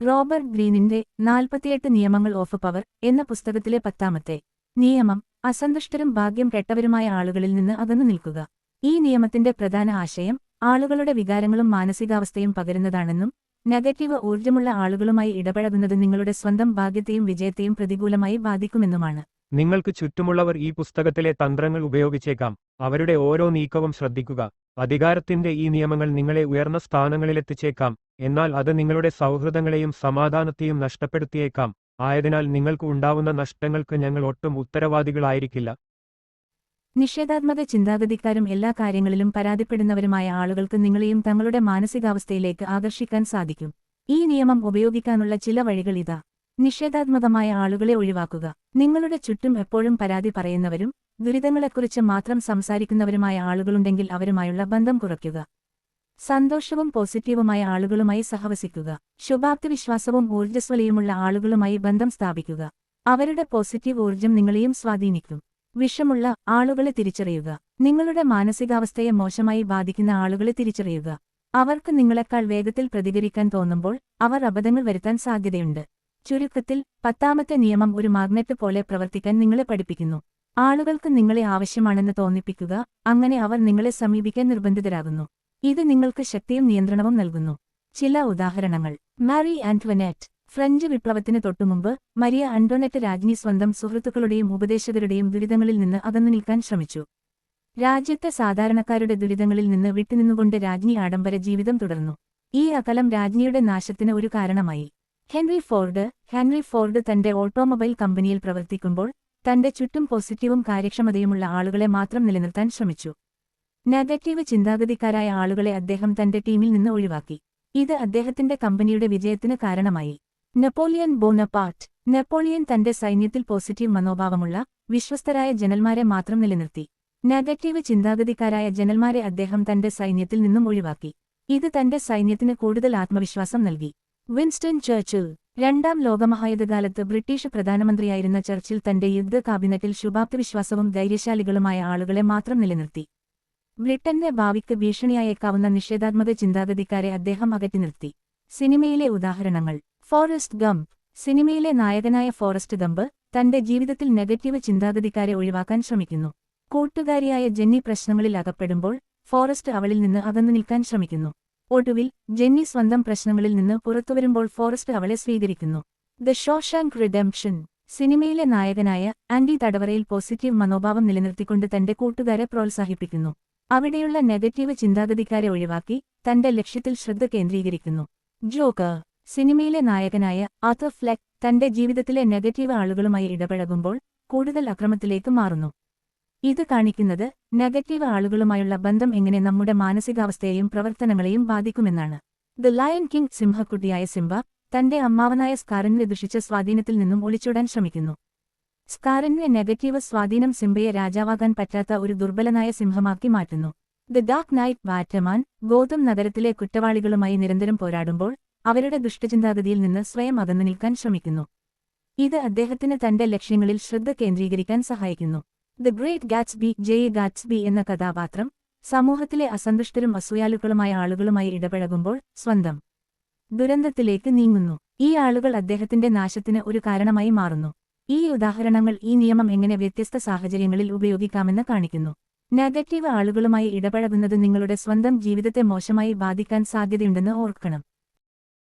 Robert ഗ്രീനിന്റെ 48 നിയമങ്ങൾ of power എന്ന പുസ്തകത്തിലെ 10ാമത്തെ നിയമം അസന്തുഷ്ടരും ഭാഗ്യം കെട്ടവരുമായ ആളുകളിൽ നിന്ന് അകന്നു നിൽക്കുക. ഈ നിയമത്തിന്റെ പ്രധാന ആശയം ആളുകളുടെ വികാരങ്ങളും മാനസികാവസ്ഥയും പകരുന്നതാണെന്നും നെഗറ്റീവ് ഊർജ്ജമുള്ള ആളുകളുമായി ഇടപഴകുന്നത് നിങ്ങളുടെ സ്വന്തം ഭാഗ്യത്തെയും വിജയത്തെയും പ്രതികൂലമായി ബാധിക്കുമെന്നുമാണ്. നിങ്ങൾക്ക് ചുറ്റുമുള്ളവർ ഈ പുസ്തകത്തിലെ തന്ത്രങ്ങൾ ഉപയോഗിച്ചേക്കാം. അവരുടെ ഓരോ നീക്കവും ശ്രദ്ധിക്കുക. അധികാരത്തിന്റെ ഈ നിയമങ്ങൾ നിങ്ങളെ ഉയർന്ന സ്ഥാനങ്ങളിലെത്തിച്ചേക്കാം, എന്നാൽ അത് നിങ്ങളുടെ സൗഹൃദങ്ങളെയും സമാധാനത്തെയും നഷ്ടപ്പെടുത്തിയേക്കാം. ആയതിനാൽ നിങ്ങൾക്ക് ഉണ്ടാവുന്ന നഷ്ടങ്ങൾക്ക് ഞങ്ങൾ ഒട്ടും ഉത്തരവാദികളായിരിക്കില്ല. നിഷേധാത്മക ചിന്താഗതിക്കാരും എല്ലാ കാര്യങ്ങളിലും പരാതിപ്പെടുന്നവരുമായ ആളുകൾക്ക് നിങ്ങളെയും തങ്ങളുടെ മാനസികാവസ്ഥയിലേക്ക് ആകർഷിക്കാൻ സാധിക്കും. ഈ നിയമം ഉപയോഗിക്കാനുള്ള ചില വഴികൾ ഇതാ. നിഷേധാത്മകമായ ആളുകളെ ഒഴിവാക്കുക. നിങ്ങളുടെ ചുറ്റും എപ്പോഴും പരാതി പറയുന്നവരും ദുരിതങ്ങളെക്കുറിച്ച് മാത്രം സംസാരിക്കുന്നവരുമായ ആളുകളുണ്ടെങ്കിൽ അവരുമായുള്ള ബന്ധം കുറയ്ക്കുക. സന്തോഷവും പോസിറ്റീവുമായ ആളുകളുമായി സഹവസിക്കുക. ശുഭാപ്തിവിശ്വാസവും ഊർജ്ജസ്വലയുമുള്ള ആളുകളുമായി ബന്ധം സ്ഥാപിക്കുക. അവരുടെ പോസിറ്റീവ് ഊർജ്ജം നിങ്ങളെയും സ്വാധീനിക്കും. വിഷമുള്ള ആളുകളെ തിരിച്ചറിയുക. നിങ്ങളുടെ മാനസികാവസ്ഥയെ മോശമായി ബാധിക്കുന്ന ആളുകളെ തിരിച്ചറിയുക. അവർക്ക് നിങ്ങളെക്കാൾ വേഗത്തിൽ പ്രതികരിക്കാൻ തോന്നുമ്പോൾ അവർ അബദ്ധങ്ങൾ വരുത്താൻ സാധ്യതയുണ്ട്. ചുരുക്കത്തിൽ 10ാമത്തെ നിയമം ഒരു മാഗ്നറ്റ് പോലെ പ്രവർത്തിക്കാൻ നിങ്ങളെ പഠിപ്പിക്കുന്നു. ആളുകൾക്ക് നിങ്ങളെ ആവശ്യമാണെന്ന് തോന്നിപ്പിക്കുക, അങ്ങനെ അവർ നിങ്ങളെ സമീപിക്കാൻ നിർബന്ധിതരാകുന്നു. ഇത് നിങ്ങൾക്ക് ശക്തിയും നിയന്ത്രണവും നൽകുന്നു. ചില ഉദാഹരണങ്ങൾ. മാരി ആന്റ്വനെറ്റ്. ഫ്രഞ്ച് വിപ്ലവത്തിന് തൊട്ടുമുമ്പ് മരിയ ആന്റോനെറ്റ് രാജ്ഞി സ്വന്തം സുഹൃത്തുക്കളുടെയും ഉപദേശകരുടെയും ദുരിതങ്ങളിൽ നിന്ന് അകന്നു നിൽക്കാൻ ശ്രമിച്ചു. രാജ്യത്തെ സാധാരണക്കാരുടെ ദുരിതങ്ങളിൽ നിന്ന് വിട്ടുനിന്നുകൊണ്ട് രാജ്ഞി ആഡംബര ജീവിതം തുടർന്നു. ഈ അകലം രാജ്ഞിയുടെ നാശത്തിന് ഒരു കാരണമായി. ഹെൻറി ഫോർഡ് തന്റെ ഓട്ടോമൊബൈൽ കമ്പനിയിൽ പ്രവർത്തിക്കുമ്പോൾ തന്റെ ചുറ്റും പോസിറ്റീവും കാര്യക്ഷമതയുമുള്ള ആളുകളെ മാത്രം നിലനിർത്താൻ ശ്രമിച്ചു. നെഗറ്റീവ് ചിന്താഗതിക്കാരായ ആളുകളെ അദ്ദേഹം തന്റെ ടീമിൽ നിന്ന് ഒഴിവാക്കി. ഇത് അദ്ദേഹത്തിന്റെ കമ്പനിയുടെ വിജയത്തിന് കാരണമായി. Napoleon Bonaparte. നെപ്പോളിയൻ തന്റെ സൈന്യത്തിൽ പോസിറ്റീവ് മനോഭാവമുള്ള വിശ്വസ്തരായ ജനറൽമാരെ മാത്രം നിലനിർത്തി. നെഗറ്റീവ് ചിന്താഗതിക്കാരായ ജനറൽമാരെ അദ്ദേഹം തന്റെ സൈന്യത്തിൽ നിന്നും ഒഴിവാക്കി. ഇത് തന്റെ സൈന്യത്തിന് കൂടുതൽ ആത്മവിശ്വാസം നൽകി. Winston Churchill. രണ്ടാം ലോകമഹായുദ്ധകാലത്ത് ബ്രിട്ടീഷ് പ്രധാനമന്ത്രിയായിരുന്ന ചർച്ചിൽ തന്റെ യുദ്ധ കാബിനറ്റിൽ ശുഭാപ്തിവിശ്വാസവും ധൈര്യശാലികളുമായ ആളുകളെ മാത്രം നിലനിർത്തി. ബ്രിട്ടന്റെ ഭാവിക്ക് ഭീഷണിയായേക്കാവുന്ന നിഷേധാത്മക ചിന്താഗതിക്കാരെ അദ്ദേഹം അകറ്റി നിർത്തി. സിനിമയിലെ ഉദാഹരണങ്ങൾ. Forest Gump. സിനിമയിലെ നായകനായ ഫോറസ്റ്റ് ഗംപ് തന്റെ ജീവിതത്തിൽ നെഗറ്റീവ് ചിന്താഗതിക്കാരെ ഒഴിവാക്കാൻ ശ്രമിക്കുന്നു. കൂട്ടുകാരിയായ ജെന്നി പ്രശ്നങ്ങളിൽ അകപ്പെടുമ്പോൾ ഫോറസ്റ്റ് അവളിൽ നിന്ന് അകന്നു നിൽക്കാൻ ശ്രമിക്കുന്നു. ഒടുവിൽ ജെന്നി സ്വന്തം പ്രശ്നങ്ങളിൽ നിന്ന് പുറത്തുവരുമ്പോൾ ഫോറസ്റ്റ് അവളെ സ്വീകരിക്കുന്നു. The Shawshank Redemption. സിനിമയിലെ നായകനായ ആൻഡി തടവറയിൽ പോസിറ്റീവ് മനോഭാവം നിലനിർത്തിക്കൊണ്ട് തന്റെ കൂട്ടുകാരെ പ്രോത്സാഹിപ്പിക്കുന്നു. അവിടെയുള്ള നെഗറ്റീവ് ചിന്താഗതിക്കാരെ ഒഴിവാക്കി തന്റെ ലക്ഷ്യത്തിൽ ശ്രദ്ധ കേന്ദ്രീകരിക്കുന്നു. ജോക്കർ. സിനിമയിലെ നായകനായ ആർതർ ഫ്ലെക്ക് തന്റെ ജീവിതത്തിലെ നെഗറ്റീവ് ആളുകളുമായി ഇടപഴകുമ്പോൾ കൂടുതൽ അക്രമത്തിലേക്ക് മാറുന്നു. ഇത് കാണിക്കുന്നത് നെഗറ്റീവ് ആളുകളുമായുള്ള ബന്ധം എങ്ങനെ നമ്മുടെ മാനസികാവസ്ഥയെയും പ്രവർത്തനങ്ങളെയും ബാധിക്കുമെന്നാണ്. The Lion King. സിംഹക്കുട്ടിയായ സിംബ തന്റെ അമ്മാവനായ സ്കാറിന്റെ ദുഷിച്ച സ്വാധീനത്തിൽ നിന്നും ഒളിച്ചോടാൻ ശ്രമിക്കുന്നു. സ്കാറിന്റെ നെഗറ്റീവ് സ്വാധീനം സിംബയെ രാജാവാകാൻ പറ്റാത്ത ഒരു ദുർബലനായ സിംഹമാക്കി മാറ്റുന്നു. The dark night. Batman Gotham നഗരത്തിലെ കുറ്റവാളികളുമായി നിരന്തരം പോരാടുമ്പോൾ അവരുടെ ദുഷ്ടചിന്താഗതിയിൽ നിന്ന് സ്വയം അകന്നു നിൽക്കാൻ ശ്രമിക്കുന്നു. ഇത് അദ്ദേഹത്തിന് തന്റെ ലക്ഷ്യങ്ങളിൽ ശ്രദ്ധ കേന്ദ്രീകരിക്കാൻ സഹായിക്കുന്നു. The great Gatsby. ഗാറ്റ്സ്ബി എന്ന കഥാപാത്രം സമൂഹത്തിലെ അസന്തുഷ്ടരും അസൂയാലുക്കളുമായ ആളുകളുമായി ഇടപഴകുമ്പോൾ സ്വന്തം ദുരന്തത്തിലേക്ക് നീങ്ങുന്നു. ഈ ആളുകൾ അദ്ദേഹത്തിന്റെ നാശത്തിന് ഒരു കാരണമായി മാറുന്നു. ഈ ഉദാഹരണങ്ങൾ ഈ നിയമം എങ്ങനെ വ്യത്യസ്ത സാഹചര്യങ്ങളിൽ ഉപയോഗിക്കാമെന്ന് കാണിക്കുന്നു. നെഗറ്റീവ് ആളുകളുമായി ഇടപഴകുന്നത് നിങ്ങളുടെ സ്വന്തം ജീവിതത്തെ മോശമായി ബാധിക്കാൻ സാധ്യതയുണ്ടെന്ന് ഓർക്കണം.